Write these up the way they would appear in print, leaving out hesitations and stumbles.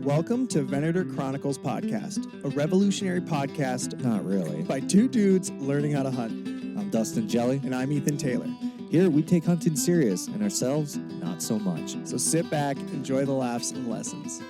Welcome to Venator Chronicles Podcast, a revolutionary podcast. Not really. By two dudes learning how to hunt. I'm Dustin Jelly. And I'm Ethan Taylor. Here we take hunting serious, and ourselves, not so much. So sit back, enjoy the laughs and lessons.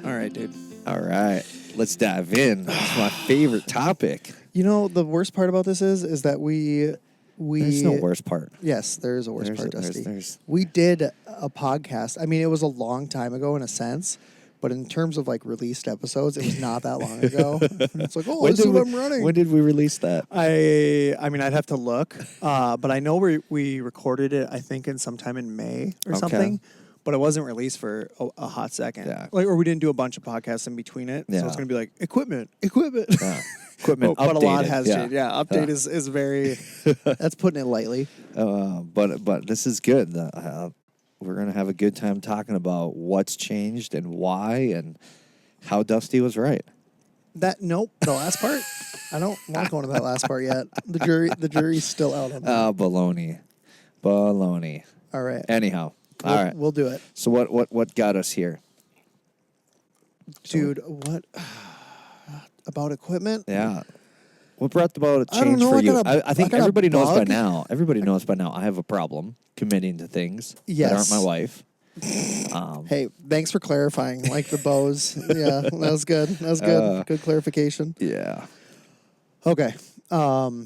All right, dude. All right, let's dive in. It's my favorite topic. You know, the worst part about this is that we... There's no worst part. Yes, there is a worst part, Dusty. There's... We did a podcast. I mean, it was a long time ago in a sense, but in terms of like released episodes, it was not that long ago. It's like, oh, this is what I'm running. When did we release that? I mean, I'd have to look, but I know we recorded it, I think, in sometime in May or something, but it wasn't released for a hot second. Yeah. Like, or we didn't do a bunch of podcasts in between it, so it's going to be like, equipment. Yeah. Equipment but updated. a lot has changed. Yeah, update is very, that's putting it lightly. But this is good. We're going to have a good time talking about what's changed and why and how Dusty was right. Nope, the last part? I don't want to go into that last part yet. The jury's still out on that. Baloney. All right. Anyhow. All right. We'll do it. So what got us here? Dude, what... About equipment? Yeah. What brought about a I don't change know, for I you? got a- I think I got a everybody knows by bug. now. Everybody knows by now. I have a problem committing to things that aren't Yes. my wife. Hey, thanks for clarifying. Like the bows. Yeah, that was good. That was good. Good clarification. Yeah. Okay. I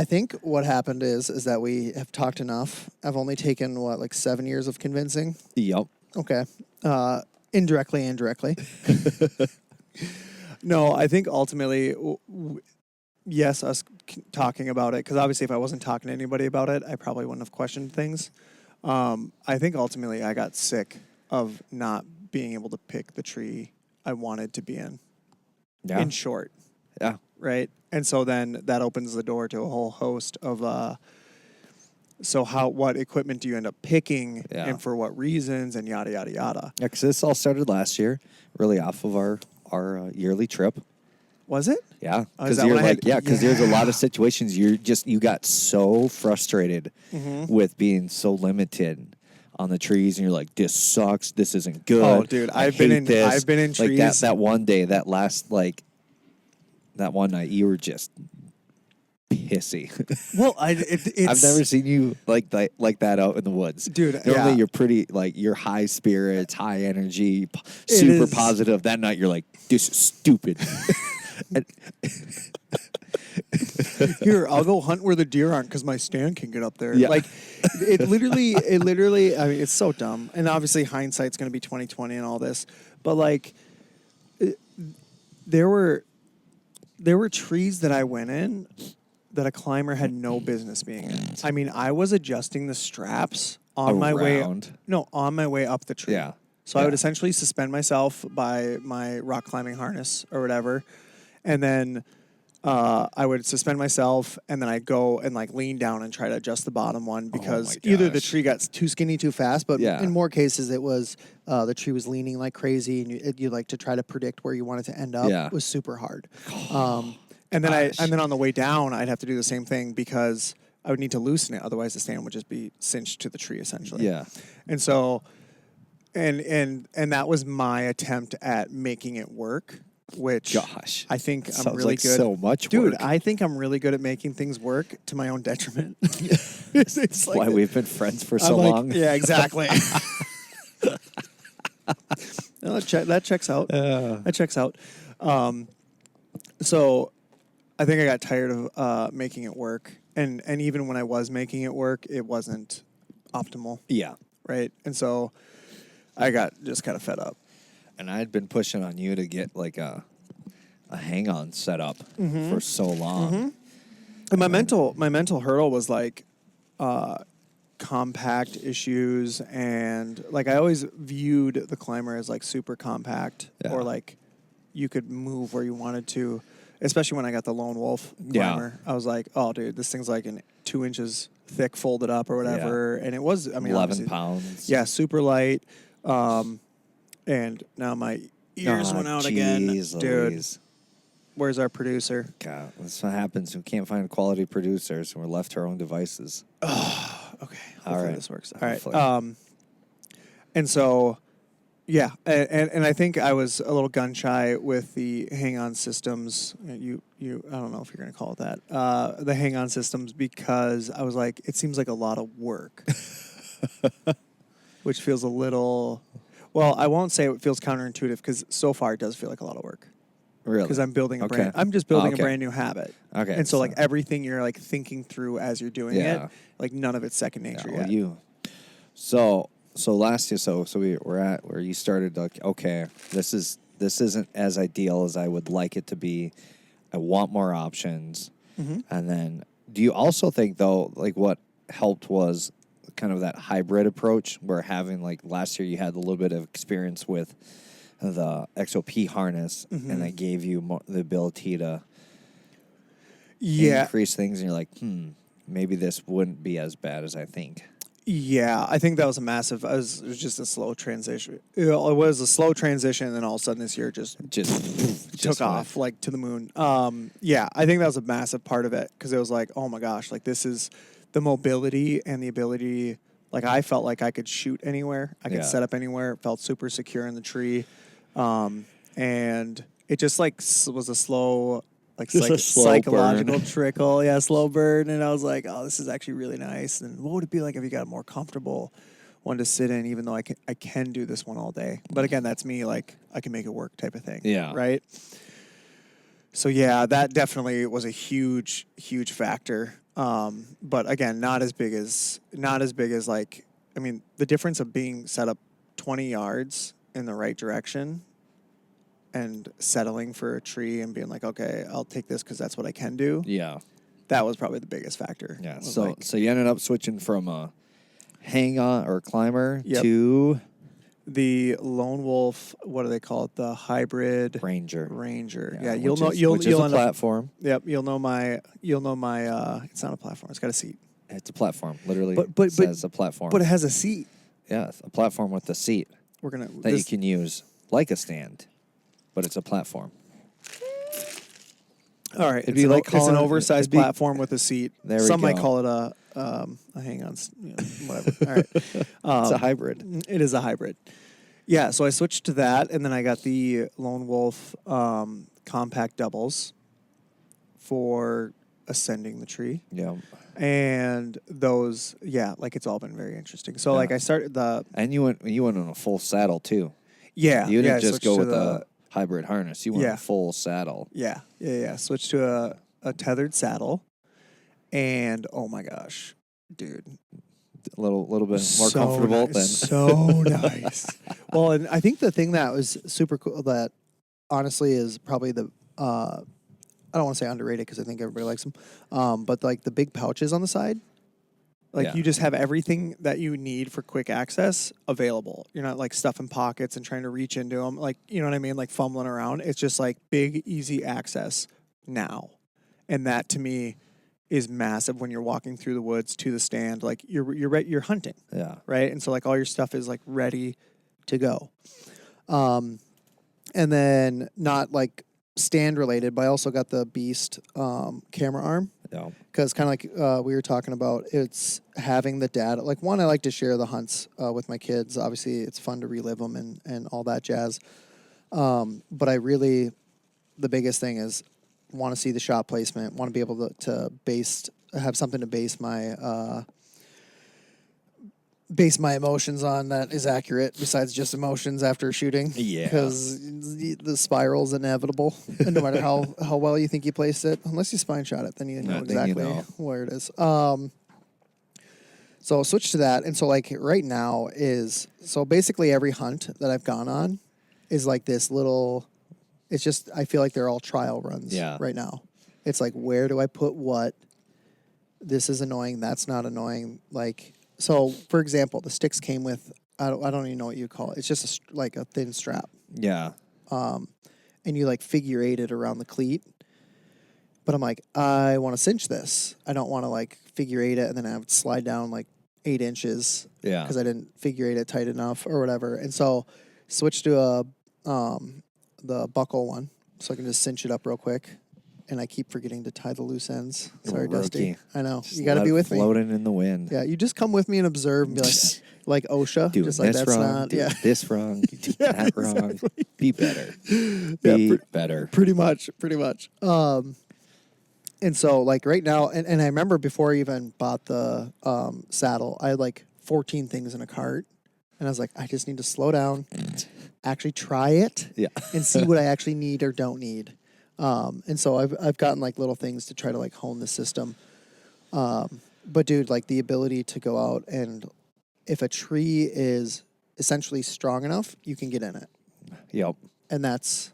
think what happened is that we have talked enough. I've only taken, 7 years of convincing? Yep. Okay. Indirectly. No, I think ultimately, yes, us talking about it, because obviously if I wasn't talking to anybody about it, I probably wouldn't have questioned things. I think ultimately I got sick of not being able to pick the tree I wanted to be in. Yeah. In short. Yeah. Right? And so then that opens the door to a whole host of, what equipment do you end up picking and for what reasons and yada, yada, yada. Yeah, because this all started last year, really off of our yearly trip. Was it? Yeah, Is because that you're when I like, had- because there's a lot of situations you got so frustrated with being so limited on the trees, and you're like, this sucks, this isn't good. Oh, dude, I've been in trees. Like that one day, that one night, you were just pissy. Well, it's... I've never seen you like that out in the woods, dude. Normally, yeah. you're pretty you're high spirits, high energy, super positive. That night, you're like, this is stupid. Here, I'll go hunt where the deer aren't because my stand can get up there. Yeah. Like, it literally. I mean, it's so dumb. And obviously, hindsight's going to be 20/20 and all this. But there were trees that I went in that a climber had no business being in. I mean, I was adjusting the straps on my way up the tree. Yeah. So I would essentially suspend myself by my rock climbing harness or whatever, and then I would suspend myself, and then I'd go and lean down and try to adjust the bottom one because either the tree got too skinny too fast, but in more cases it was the tree was leaning like crazy, and you like to try to predict where you wanted to end up. Yeah. It was super hard. And then on the way down, I'd have to do the same thing because I would need to loosen it, otherwise the stand would just be cinched to the tree essentially. Yeah. And so. And that was my attempt at making it work, which I think I'm really good. So much Dude, work. I think I'm really good at making things work to my own detriment. It's why we've been friends for so long. Yeah, exactly. No, that checks out. That checks out. So I think I got tired of making it work, and even when I was making it work, it wasn't optimal. Yeah. Right, and so I got just kind of fed up. And I had been pushing on you to get a hang-on set up for so long. And my mental hurdle was compact issues, and I always viewed the climber as super compact, or you could move where you wanted to. Especially when I got the Lone Wolf climber, I was like, oh, dude, this thing's 2 inches thick, folded up or whatever, and it was 11 pounds. Yeah, super light. And now my ears went out again, dude. Louise. Where's our producer? God, that's what happens. We can't find quality producers, and we're left to our own devices. Oh, okay. Hopefully All right. this works. All right. And so Yeah, and I think I was a little gun shy with the hang-on systems. I don't know if you're going to call it that. The hang-on systems, because I was like, it seems like a lot of work, which feels a little. Well, I won't say it feels counterintuitive because so far it does feel like a lot of work. Really? Because I'm building a Okay. brand. I'm just building Okay. a brand new habit. Okay, And so like so- everything you're like thinking through as you're doing Yeah. it, like none of it's second nature Yeah, well, yet. So last year, we're at where you started like, okay, this isn't as ideal as I would like it to be. I want more options. Mm-hmm. And then, do you also think though, like what helped was kind of that hybrid approach, where having like last year you had a little bit of experience with the XOP harness, Mm-hmm. and that gave you the ability to Yeah. increase things, and you're like, maybe this wouldn't be as bad as I think. Yeah, I think that was a massive. It was just a slow transition. It was a slow transition, and then all of a sudden this year just took off like to the moon. Yeah, I think that was a massive part of it because it was like, oh my gosh, like this is the mobility and the ability. Like I felt like I could shoot anywhere, I could Yeah. set up anywhere. It felt super secure in the tree, and it just like was a slow. Like Just a slow psychological burn. trickle, yeah, slow burn, and I was like, "Oh, this is actually really nice." And what would it be like if you got a more comfortable one to sit in? Even though I can do this one all day, but again, that's me. Like I can make it work, type of thing. Yeah. Right. So yeah, that definitely was a huge factor. But again, not as big as like I mean, the difference of being set up 20 yards in the right direction and settling for a tree and being like, okay, I'll take this because that's what I can do. Yeah. That was probably the biggest factor. Yeah. Was So like, so you ended up switching from a hang on or climber Yep. to the lone wolf, what do they call it? The hybrid Ranger. Yeah, you'll know. Which You'll is a end up. platform. Yep, you'll know my. It's not a platform. It's got a seat. It's a platform. Literally, But says a platform. But it has a seat. Yeah, a platform with a seat We're gonna that you can use like a stand, but it's a platform. All right, It'd be like it's an calling- oversized it'd be- platform with a seat. There we Some might go. call it a hang on, whatever. All right, It's a hybrid. It is a hybrid. Yeah, so I switched to that, and then I got the Lone Wolf compact doubles for ascending the tree, Yeah. and those, yeah, like it's all been very interesting. So like Yeah. I started the And you went on a full saddle too. yeah, You didn't I just switched go to with the hybrid harness. You went Yeah. a full saddle. yeah. Switched to a tethered saddle, and oh my gosh, dude, A little bit more So comfortable nice. than So nice. Well, and I think the thing that was super cool that honestly is probably the I don't want to say underrated because I think everybody likes them, but like the big pouches on the side, like Yeah. you just have everything that you need for quick access available. You're not like stuffing pockets and trying to reach into them, like you know what I mean, like fumbling around. It's just like big, easy access now, and that to me is massive when you're walking through the woods to the stand. Like you're hunting. yeah. Right? And so like all your stuff is like ready to go. And then not like stand related, but I also got the Beast camera arm Yeah. because kind of like we were talking about, it's having the data. Like one, I like to share the hunts with my kids. Obviously, it's fun to relive them and all that jazz. But I really, the biggest thing is want to see the shot placement, want to be able to have something to base my emotions on that is accurate besides just emotions after shooting. Yeah. Because the spiral's inevitable. And no matter how well you think you placed it, unless you spine shot it, then you know Yeah, then you exactly know. where it is. So I'll switch to that. And so like right now so basically every hunt that I've gone on is like this little, it's just, I feel like they're all trial runs right now. It's like, where do I put what? This is annoying. That's not annoying. Like, so for example, the sticks came with, I don't even know what you call it. It's just like a thin strap. Yeah. And you like figure eight it around the cleat. But I'm like, I want to cinch this. I don't want to like figure eight it and then have it slide down like 8 inches. Yeah. Because I didn't figure eight it tight enough or whatever. And so switch to the buckle one so I can just cinch it up real quick. and I keep forgetting to tie the loose ends. Sorry, Rookie. Dusty. I know. Just You got to let be it with me. floating in the wind. Yeah, you just come with me and observe and be like OSHA. Doing just like this that's wrong, not. doing Yeah, this wrong, you did Yeah, that wrong. exactly. Be better. Yeah, Be better. pretty much. And so like right now, and I remember before I even bought the saddle, I had like 14 things in a cart, and I was like, I just need to slow down, actually try it, Yeah. and see what I actually need or don't need. And so I've gotten like little things to try to like hone the system. But dude, like the ability to go out and if a tree is essentially strong enough, you can get in it, Yep. and that's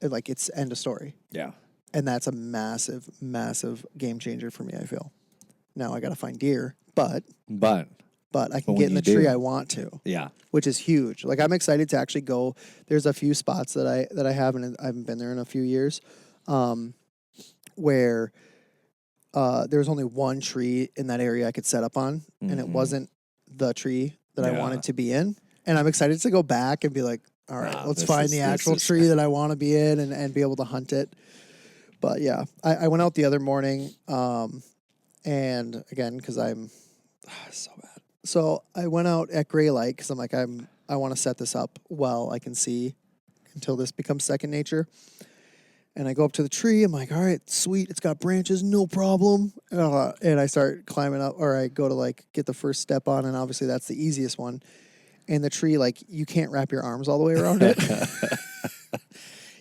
like it's end of story. Yeah. And that's a massive, massive game changer for me, I feel. Now I got to find deer, but But I can when get in you the tree do- I want to, yeah. which is huge. Like I'm excited to actually go. There's a few spots that I haven't been there in a few years, where there's only one tree in that area I could set up on, and it Mhm. wasn't the tree that I Yeah. wanted to be in. And I'm excited to go back and be like, all right, Nah, let's this find is- the this actual is- tree that I want to be in and be able to hunt it. But yeah, I went out the other morning, and again, because I'm so bad. So I went out at gray light because I'm like, I want to set this up well I can see until this becomes second nature. And I go up to the tree. I'm like, all right, sweet. It's got branches, no problem. And I start climbing up, or I go to like get the first step on, and obviously that's the easiest one. And the tree, like, you can't wrap your arms all the way around it.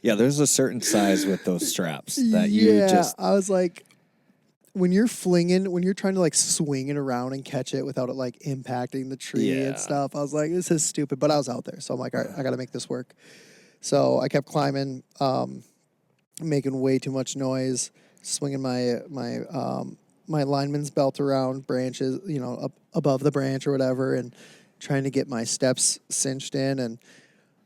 Yeah, there's a certain size with those straps that you Yeah, just I was like, when you're trying to like swing it around and catch it without it like impacting the tree Yeah. and stuff, I was like, this is stupid. But I was out there, so I'm like, all right, I got to make this work. So I kept climbing, making way too much noise, swinging my lineman's belt around branches, up above the branch or whatever, and trying to get my steps cinched in. And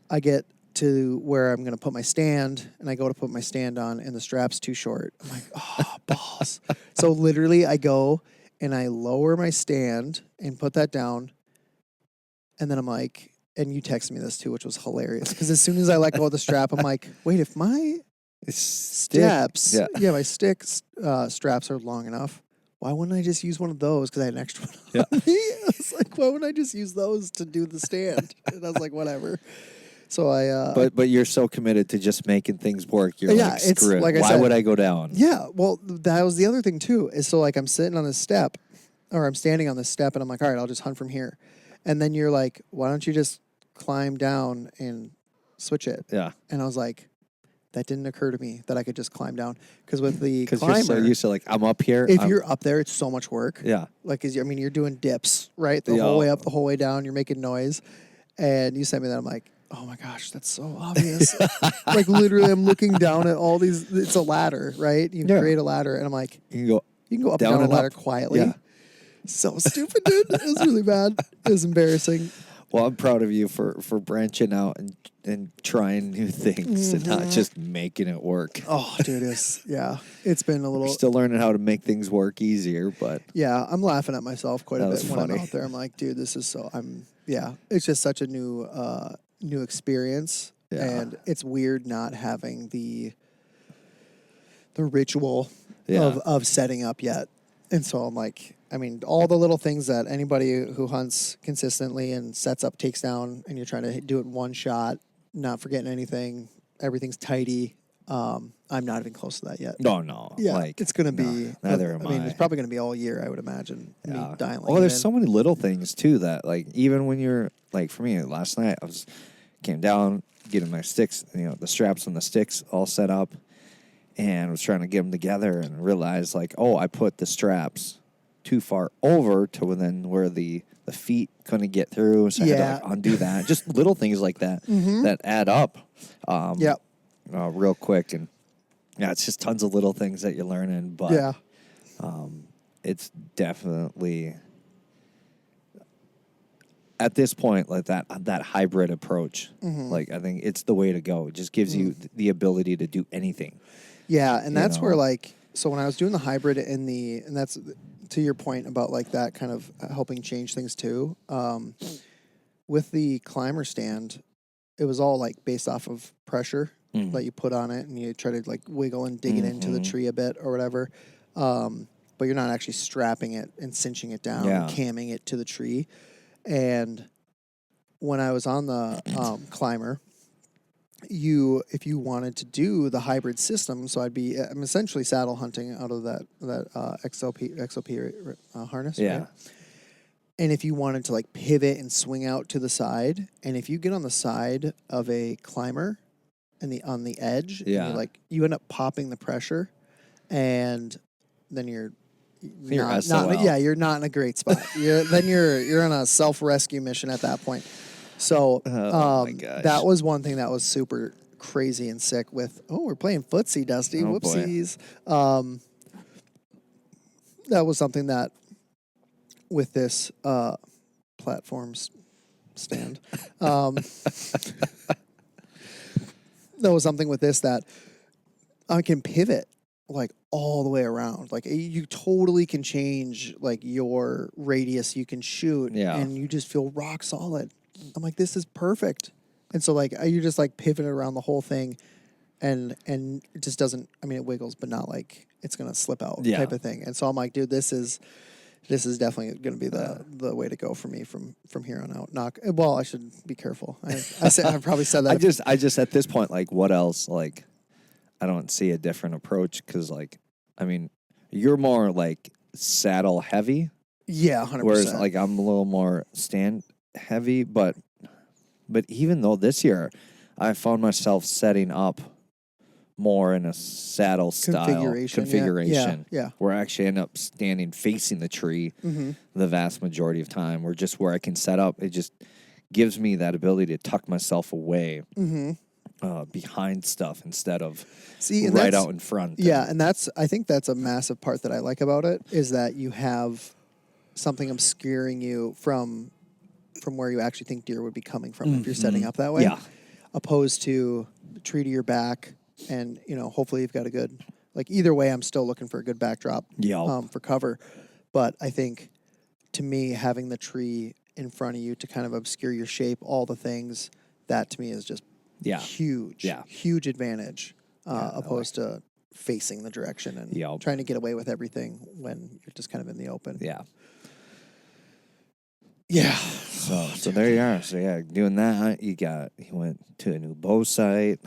I get to where I'm going to put my stand, and I go to put my stand on, and the strap's too short. I'm like, oh, balls. So literally I go and I lower my stand and put that down, and then I'm like, and you texted me this too, which was hilarious, because as soon as I let go of the strap, I'm like, wait, if my steps, Yeah. my straps are long enough, why wouldn't I just use one of those? Because I had an extra one Yeah. on me. I was like, why wouldn't I just use those to do the stand? And I was like, whatever. So But you're so committed to just making things work. You're Yeah, like, it's screw it. like I Why said- would I go down? yeah, well, that was the other thing too. Is so like I'm sitting on this step, or I'm standing on this step, and I'm like, all right, I'll just hunt from here. And then you're like, why don't you just climb down and switch it? Yeah. And I was like, that didn't occur to me that I could just climb down, because with the Because climber, you're so used to like, I'm up here. if I'm- you're up there, it's so much work. yeah. Like, you're doing dips, right? The Yeah. whole way up, the whole way down. You're making noise. And you sent me that. I'm like, oh my gosh, that's so obvious. Like, literally, I'm looking down at all these. It's a ladder, right? You Yeah. create a ladder. And I'm like, You can go up down and down and a ladder up. quietly. Yeah. So stupid, dude. It was really bad. It was embarrassing. Well, I'm proud of you for branching out and trying new things and not just making it work. Oh, dude, it's been a little. We're still learning how to make things work easier, but Yeah, I'm laughing at myself quite a That bit was when I'm funny. out there. I'm like, dude, this is it's just such a new experience, Yeah. and it's weird not having the ritual Yeah. of setting up yet. And so I'm like, I mean, all the little things that anybody who hunts consistently and sets up takes down, and you're trying to do it in one shot, not forgetting anything, everything's tidy. I'm not even close to that yet. no. Yeah, Like, it's going to no, be. neither am I mean, I. it's probably going to be all year, I would imagine. Me dialing. Oh, there's it in. so many little things too that like even when you're like for me last night I came down getting my sticks, the straps on the sticks all set up, and was trying to get them together and realized like, oh, I put the straps too far over to then where the feet couldn't get through, so I had to like undo that. Just little things like that that add up. Yep. Real quick, and yeah, it's just tons of little things that you're learning, but Yeah. it's definitely at this point like that hybrid approach. Like I think it's the way to go. It just gives you the ability to do anything. Yeah, and that's where know? like so when I was doing the hybrid and that's to your point about like that kind of helping change things too. With the climber stand, it was all like based off of pressure. that you put on it, and you try to like wiggle and dig it into the tree a bit or whatever. But you're not actually strapping it and cinching it down, and camming it to the tree. And when I was on the climber, if you wanted to do the hybrid system, so I'm essentially saddle hunting out of that XOP harness, right? And if you wanted to like pivot and swing out to the side, and if you get on the side of a climber and on the edge, and you end up popping the pressure, and then you're not you're not in a great spot. You're on a self-rescue mission at that point. So that was one thing that was super crazy and sick with, we're playing footsie, Dusty. Whoopsies. That was something that with this platforms stand. That was something with this that I can pivot like all the way around. Like you totally can change like your radius you can shoot, and you just feel rock solid. I'm like, this is perfect. And so like you just like pivot around the whole thing, and it just doesn't. I mean, it wiggles, but not like it's gonna slip out type of thing. And so I'm like, dude, this is definitely going to be the way to go for me from here on out. Well, I should be careful. I probably said that. I just at this point, like, what else? Like, I don't see a different approach because, like, I mean, you're more like saddle heavy. Yeah, 100%. Whereas, like, I'm a little more stand heavy. But even though this year I found myself setting up more in a saddle style configuration where I actually end up standing facing the tree the vast majority of time, or just where I can set up. It just gives me that ability to tuck myself away behind stuff instead of right out in front. Yeah, and I think that's a massive part that I like about it, is that you have something obscuring you from where you actually think deer would be coming from if you're setting up that way, opposed to the tree to your back. And, hopefully you've got a good, like, either way, I'm still looking for a good backdrop for cover. But I think, to me, having the tree in front of you to kind of obscure your shape, all the things, that to me is just huge advantage, opposed to facing the direction and trying to get away with everything when you're just kind of in the open. Yeah. So there you are. So, doing that, you went to a new bow sight.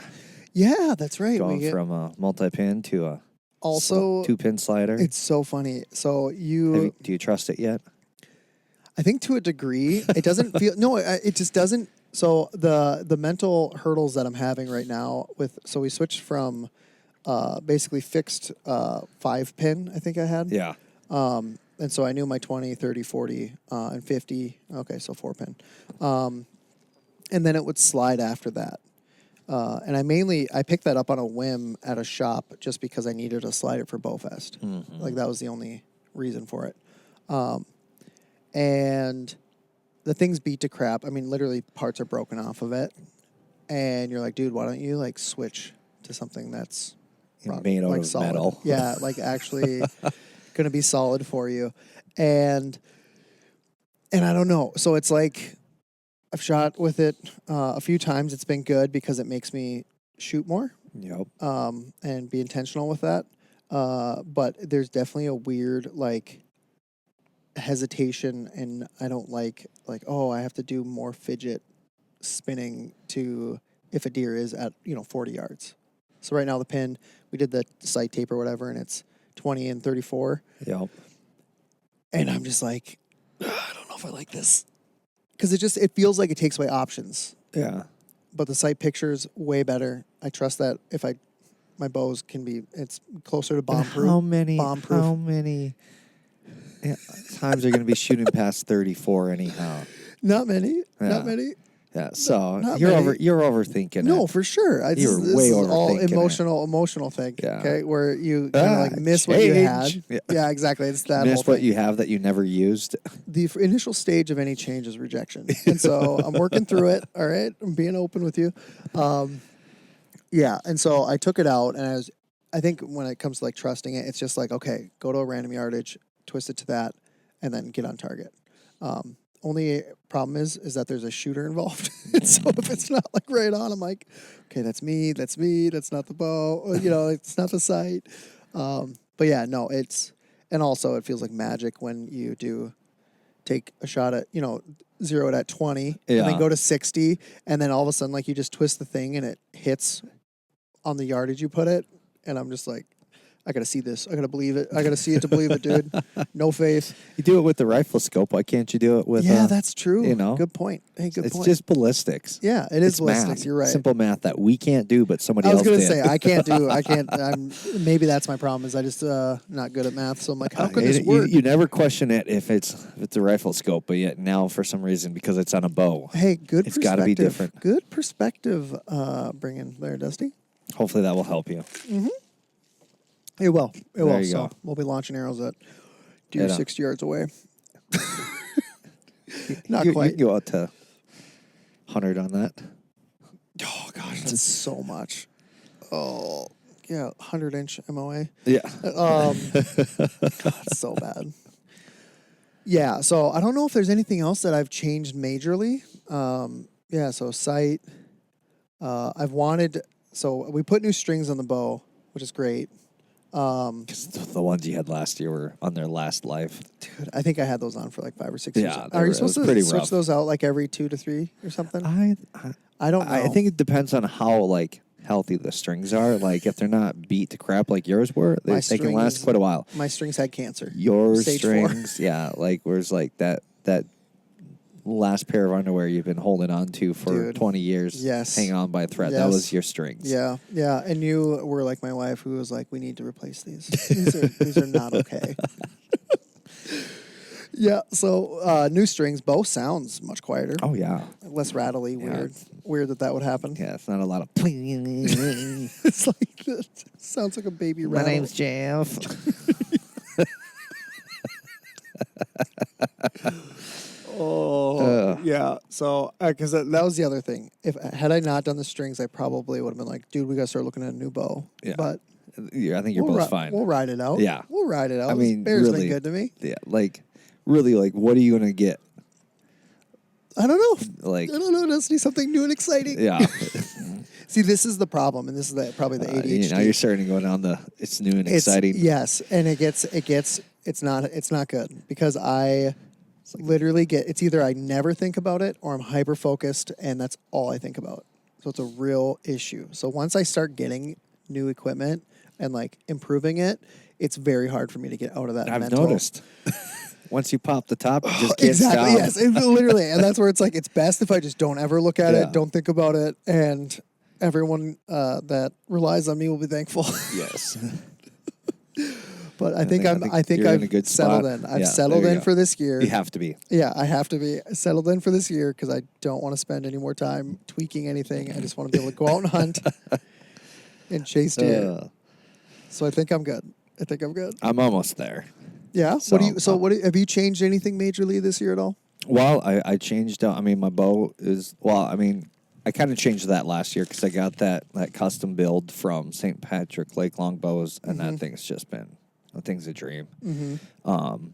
Yeah, that's right. Going from a multi-pin to a also 2-pin slider. It's so funny. So do you trust it yet? I think to a degree. It doesn't feel... No, it just doesn't... So the mental hurdles that I'm having right now so we switched from basically fixed 5-pin, I think I had. Yeah. And so I knew my 20, 30, 40, and 50. Okay, so 4-pin. And then it would slide after that. And I picked that up on a whim at a shop just because I needed a slider for Bowfest. Like, that was the only reason for it. And the thing's beat to crap. I mean, literally parts are broken off of it. And you're like, dude, why don't you like switch to something that's made out of solid. metal? Yeah, like actually going to be solid for you. And I don't know. So it's like, I've shot with it a few times. It's been good because it makes me shoot more. Yep. And be intentional with that. But there's definitely a weird like hesitation, and I don't like I have to do more fidget spinning to if a deer is at 40 yards. So right now the pin, we did the sight tape or whatever, and it's 20 and 34. Yep. And I'm just like, I don't know if I like this. Because it feels like it takes away options. Yeah. But the sight picture's way better. I trust that if my bows it's closer to bomb-proof. How many times are you going to be shooting past 34 anyhow? Not many. Yeah. Not many. Yeah, so you're overthinking it. No, for sure. You're way overthinking all emotional thing. Yeah. Okay, where you kind of like miss what you had. Yeah, exactly. It's that miss what you have that you never used. The initial stage of any change is rejection, and so I'm working through it. All right, I'm being open with you. Yeah, and so I took it out, and I think when it comes to like trusting it, it's just like, okay, go to a random yardage, twist it to that, and then get on target. only problem is that there's a shooter involved. So if it's not like right on, I'm like, okay, that's me. That's not the bow. You know, it's not the sight. But yeah, no, and also it feels like magic when you do take a shot at, zero it at 20 and then go to 60. And then all of a sudden, like you just twist the thing and it hits on the yardage you put it. And I'm just like, I got to see this. I got to believe it. I got to see it to believe it, dude. No faith. You do it with the rifle scope. Why can't you do it with? Yeah, that's true. Good point. Hey, good point. It's just ballistics. Yeah, it is it's ballistics. Math. You're right. Simple math that we can't do, but somebody else I was going gonna to say I can't do. I can't. Maybe that's my problem. Is I just not good at math. So I'm like, how can this work? You never question it if it's a rifle scope, but yet now for some reason because it's on a bow. Hey, good. It's got to be different. Good perspective. Bringing there, Dusty. Hopefully that will help you. Mm-hmm. It will. It will. You So go. we'll be launching arrows at deer 60 yards away. Not quite. You can go out to 100 on that. Oh gosh, that's so much. Oh yeah, 100-inch MOA. Yeah. God, it's so bad. Yeah, so I don't know if there's anything else that I've changed majorly. Yeah, so sight. So we put new strings on the bow, which is great. Because the ones you had last year were on their last life. Dude, I think I had those on for like 5 or 6 years. Yeah, Are you supposed to switch rough. those out like every 2 to 3 or something? I don't know. I think it depends on how like healthy the strings are. Like if they're not beat to crap like yours were, they can last quite a while. My strings had cancer. Your Stage strings, yeah, like where's like that last pair of underwear you've been holding on to for 20 years. Yes. Hang on by a thread. Yes. That was your strings. Yeah, yeah. And you were like my wife, who was like, "We need to replace these. These are not okay." Yeah. So new strings. Both sounds much quieter. Oh yeah. Less rattly. Weird that would happen. Yeah, it's not a lot of. It's like it sounds like a baby rattle. My name's Jeff. Oh, yeah. So, because that was the other thing. Had I not done the strings, I probably would have been like, dude, we got to start looking at a new bow. Yeah. But I think you're both fine. We'll ride it out. Yeah. We'll ride it out. I mean, This bear's really, been good to me. Yeah, like, really, like, what are you going to get? I don't know. Like, I don't know. Destiny, something new and exciting. Yeah. See, this is the problem, and this is probably the ADHD. Now you're starting to go down it's new and exciting. Yes, and it's not good because I literally it's either I never think about it or I'm hyper focused and that's all I think about. So it's a real issue. So once I start getting new equipment and like improving it, it's very hard for me to get out of that. I've noticed. Once you pop the top, you just can't exactly. stop. Yes, literally, and that's where it's like it's best if I just don't ever look at it, don't think about it, and everyone that relies on me will be thankful. Yes. But I think I've settled in. I've settled in for this year. You have to be. Yeah, I have to be settled in for this year because I don't want to spend any more time tweaking anything. I just want to be able to go out and hunt and chase deer. So I think I'm good. I'm almost there. Yeah. So, have you changed anything majorly this year at all? Well, I changed. My bow is. Well, I kind of changed that last year because I got that custom build from St. Patrick Lake Longbows, and that thing's a dream. Mm-hmm.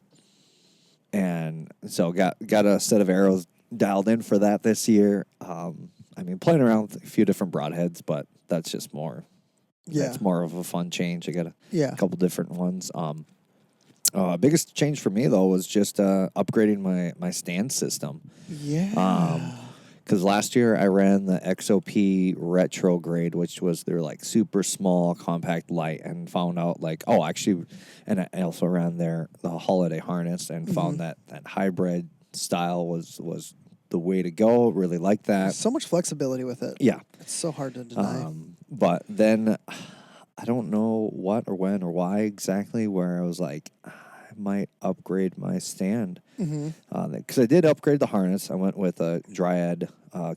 And so got a set of arrows dialed in for that this year. Playing around with a few different broadheads, but that's just more. Yeah, it's more of a fun change. I got a couple different ones. Biggest change for me though was just upgrading my stand system. Yeah. Because last year I ran the XOP retrograde, which was their super small, compact, light, and found out and I also ran the holiday harness and found that hybrid style was the way to go. Really liked that. So much flexibility with it. Yeah, it's so hard to deny. But then I don't know what or when or why exactly where I was like, I might upgrade my stand. Because I did upgrade the harness. I went with a Dryad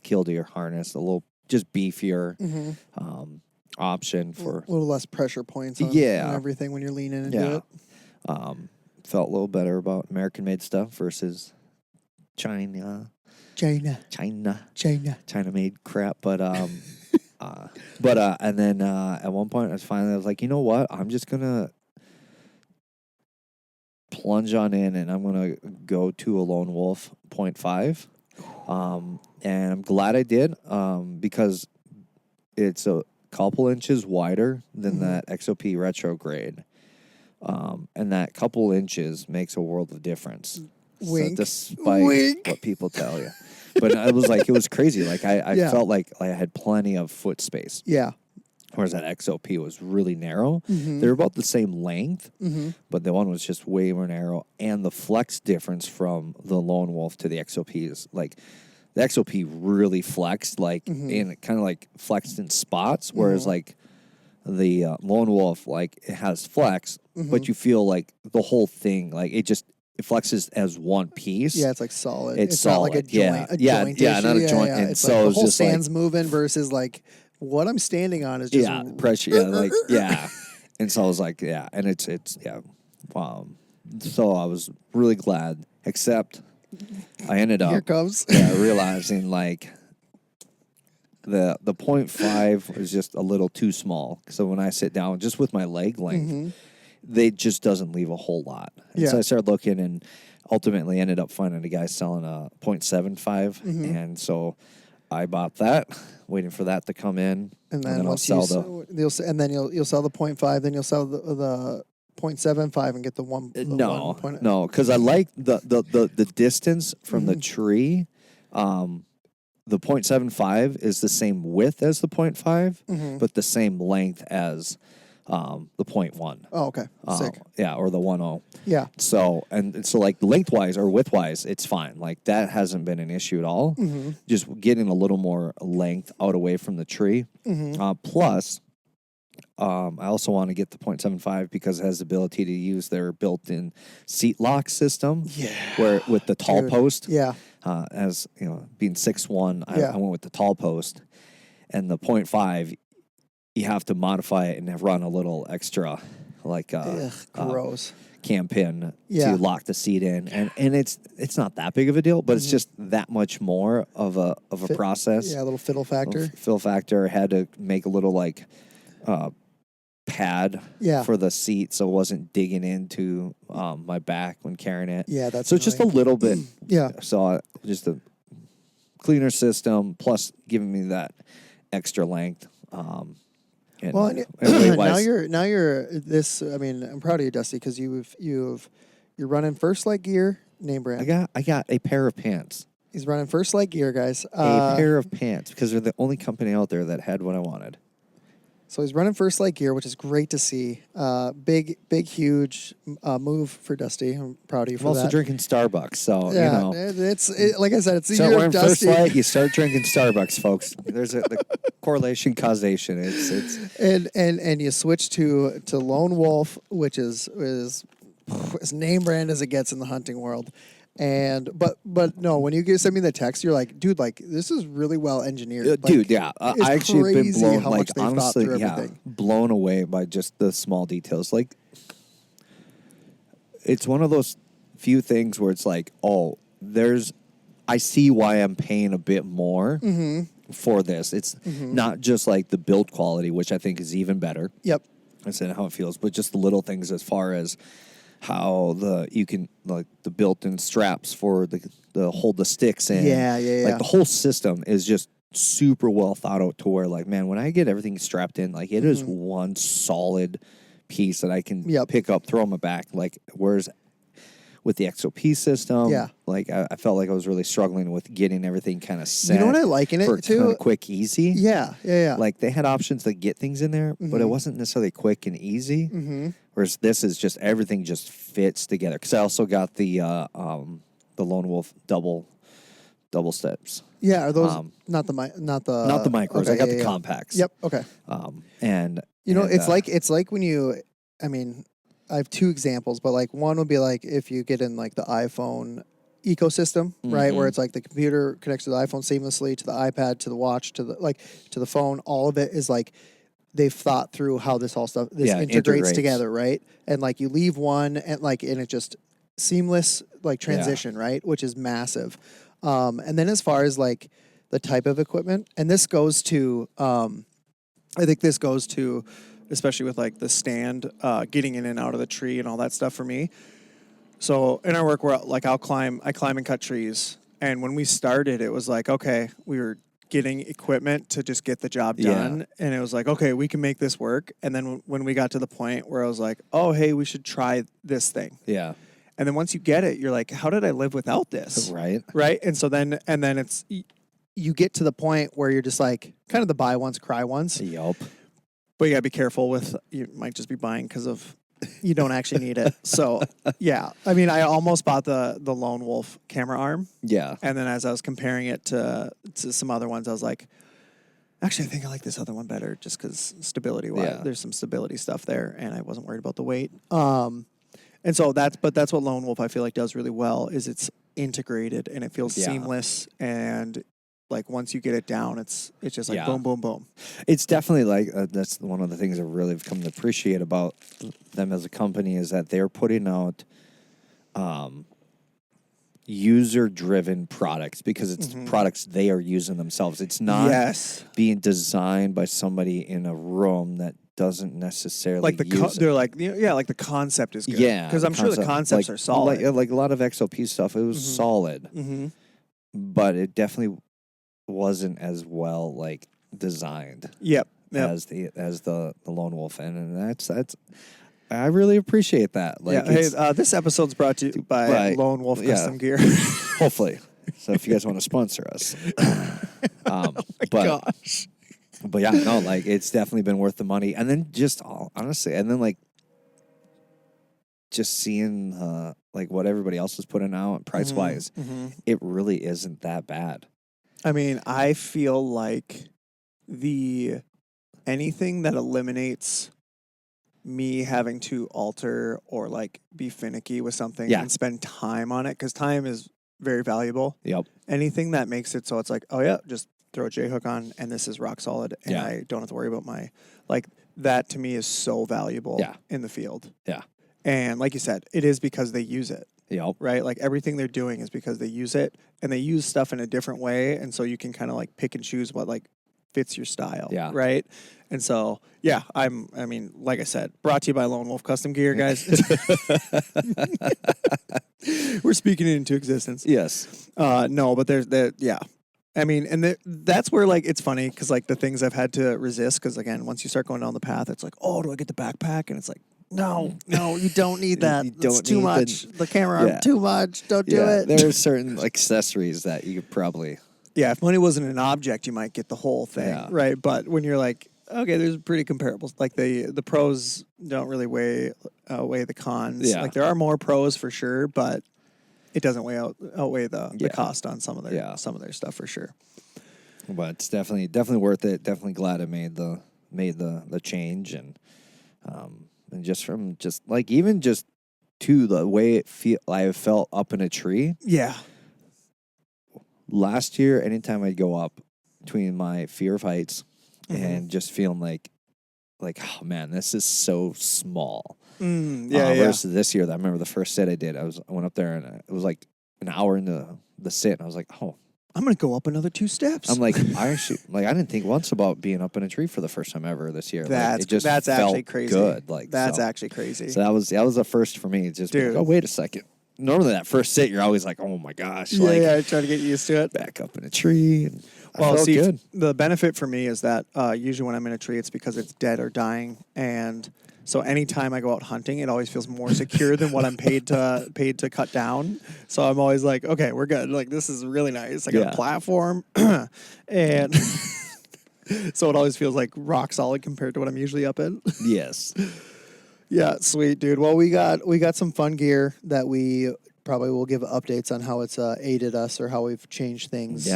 killdeer harness, a little just beefier option for a little less pressure points on everything when you're leaning into it. Felt a little better about American-made stuff versus China-made crap. But and then at one point I was like, you know what? I'm just gonna plunge on in, and I'm gonna go to a Lone Wolf 0.5. And I'm glad I did, because it's a couple inches wider than that XOP retrograde. And that couple inches makes a world of difference. Wink. So despite Wink. what people tell you. But it was crazy. Like I felt like I had plenty of foot space. Yeah. Whereas that XOP was really narrow. They were about the same length, but the one was just way more narrow. And the flex difference from the Lone Wolf to the XOP is like, the XOP really flexed, like, and it kind of like flexed in spots, whereas like the Lone Wolf, like, it has flex, but you feel like the whole thing, like, it flexes as one piece. Yeah, it's like solid. It's not solid. like a joint. Yeah, Joint yeah, issue. not a joint. Yeah. And It's so like it the was whole just like, stand's moving versus like what I'm standing on is just pressure. Yeah, like and so I was like, yeah, and it's so I was really glad, except I ended up here comes. realizing like the 0.5 was just a little too small. So when I sit down just with my leg length, they just doesn't leave a whole lot. And so I started looking and ultimately ended up finding a guy selling a 0.75, and so I bought that, waiting for that to come in, And then I'll once sell you'll sell the 0.5, then you'll sell the 0.75 and get the one. No, because I like the distance from the tree. The 0.75 is the same width as the 0.5, but the same length as the 0.1. Oh, okay. Sick. Yeah, or the 1.0. Yeah. So like lengthwise or widthwise, it's fine. Like that hasn't been an issue at all. Just getting a little more length out away from the tree. Plus, I also want to get the 0.75 because it has the ability to use their built-in seat lock system. Yeah. Where with the tall post. Yeah. As you know, being 6'1", Yeah. I went with the tall post, and the 0.5. You have to modify it and run a little extra, like gross cam pin to lock the seat in, and it's not that big of a deal, but it's just that much more of a process. Yeah, a little fiddle factor. Fiddle factor. Had to make a little like pad for the seat, so it wasn't digging into my back when carrying it. Yeah, that's so it's just a little bit. Yeah. So just a cleaner system, plus giving me that extra length. Well, now you're this. I mean, I'm proud of you, Dusty, because you're running First Light gear, name brand. I got a pair of pants. He's running First Light gear, guys. A pair of pants because they're the only company out there that had what I wanted. So he's running First Light gear, which is great to see. Big, huge move for Dusty. I'm proud of you for that. I'm also drinking Starbucks, so you know. It's like I said, it's the start year wearing of Dusty. First Light, you start drinking Starbucks, folks. There's the correlation causation. It's and you switch to Lone Wolf, which is as name brand as it gets in the hunting world. And but no, when you send me the text, you're like, dude, like this is really well engineered, like, dude. Yeah, I actually have been blown, how like much they've honestly, thought through everything. blown away by just the small details. Like, it's one of those few things where it's like, oh, I see why I'm paying a bit more for this. It's not just like the build quality, which I think is even better. Yep, I said how it feels, but just the little things as far as how the built-in straps for the hold the sticks in. Yeah. Like the whole system is just super well thought out to where like, man, when I get everything strapped in, like it is one solid piece that I can pick up, throw on my back. Like whereas with the XOP system, like I felt like I was really struggling with getting everything kind of set. You know what I like in it for too? Kind of quick, easy. Yeah. Like they had options to get things in there, but it wasn't necessarily quick and easy. Whereas this is just everything just fits together. Because I also got the Lone Wolf double steps. Yeah, are those not the micros? Okay, I got the compacts. Yep. Okay. And it's like when you. I mean, I have two examples, but like one would be like if you get in like the iPhone ecosystem, right, where it's like the computer connects to the iPhone seamlessly, to the iPad, to the watch, to the phone. All of it is like they've thought through how this integrates together, right? And like you leave one and it just seamless like transition, right? Which is massive. And then as far as like the type of equipment, and this goes to, I think this goes to, especially with like the stand, getting in and out of the tree and all that stuff for me. So in our work, we're like I climb and cut trees. And when we started, it was like, okay, we were getting equipment to just get the job done. And it was like, okay, we can make this work. And then when we got to the point where I was like, oh, hey, we should try this thing. Yeah. And then once you get it, you're like, how did I live without this? Right. Right. And so then it's, you get to the point where you're just like kind of the buy once, cry once. Yup. But you got to be careful with, you might just be buying because of, you don't actually need it. So, yeah. I mean, I almost bought the Lone Wolf camera arm. Yeah. And then as I was comparing it to some other ones, I was like, actually, I think I like this other one better just because stability-wise. Yeah. There's some stability stuff there, and I wasn't worried about the weight. And so that's what Lone Wolf I feel like does really well is it's integrated and it feels seamless, and like once you get it down, it's just like boom, boom, boom. It's definitely like that's one of the things I really have come to appreciate about them as a company is that they're putting out user-driven products because it's products they are using themselves. It's not being designed by somebody in a room that doesn't necessarily like they're like like the concept is good. Yeah, because I'm sure the concepts are solid. Like a lot of XOP stuff, it was solid, but it definitely wasn't as well like designed. Yep. As the Lone Wolf, and that's I really appreciate that. Like, hey, this episode's brought to you by Lone Wolf Custom Gear. Hopefully, so if you guys want to sponsor us, gosh. But yeah, no, like it's definitely been worth the money, and then just honestly, and then like just seeing like what everybody else is putting out price wise, it really isn't that bad. I mean, I feel like anything that eliminates me having to alter or like be finicky with something and spend time on it, because time is very valuable. Yep. Anything that makes it so it's like, oh yeah, just throw a J-hook on and this is rock solid and I don't have to worry about that to me is so valuable in the field. Yeah. And like you said, it is because they use it. Yep. Right? Like everything they're doing is because they use it, and they use stuff in a different way, and so you can kind of like pick and choose what like fits your style. Yeah. Right? And so, yeah, I mean, like I said, brought to you by Lone Wolf Custom Gear, guys. We're speaking it into existence. Yes. No, but yeah. I mean, and that's where, like, it's funny because, like, the things I've had to resist, because, again, once you start going down the path, it's like, oh, do I get the backpack? And it's like, no, you don't need that. It's too much. The camera arm, too much. Don't do it. There are certain accessories that you could probably... Yeah, if money wasn't an object, you might get the whole thing, right? But when you're like, okay, there's pretty comparables. Like, the pros don't really weigh the cons. Yeah. Like, there are more pros for sure, but it doesn't outweigh the cost on some of their stuff for sure. But it's definitely worth it. Definitely glad I made the change, and just from even just to the way I felt up in a tree. Yeah. Last year, anytime I'd go up, between my fear of heights and just feeling like, oh man, this is so small. Versus this year, I remember the first sit I did. I went up there and it was like an hour into the sit, and I was like, oh, I'm gonna go up another 2 steps. I'm like, I didn't think once about being up in a tree for the first time ever this year. That's actually crazy. Good, actually crazy. So that was a first for me. It's just like, oh, wait a second. Normally that first sit, you're always like, oh my gosh. Yeah, try to get used to it. Back up in a tree. And good. The benefit for me is that usually when I'm in a tree, it's because it's dead or dying. And so anytime I go out hunting, it always feels more secure than what I'm paid to cut down. So I'm always like, okay, we're good. Like, this is really nice. I got a platform. And so it always feels like rock solid compared to what I'm usually up in. Yes. Yeah, sweet, dude. Well, we got some fun gear that we probably will give updates on how it's aided us or how we've changed things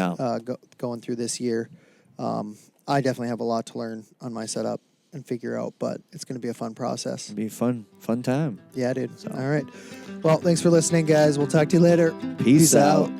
going through this year. I definitely have a lot to learn on my setup and figure out, but it's going to be a fun process. It'll be fun time. Yeah, dude. So. All right. Well, thanks for listening, guys. We'll talk to you later. Peace out.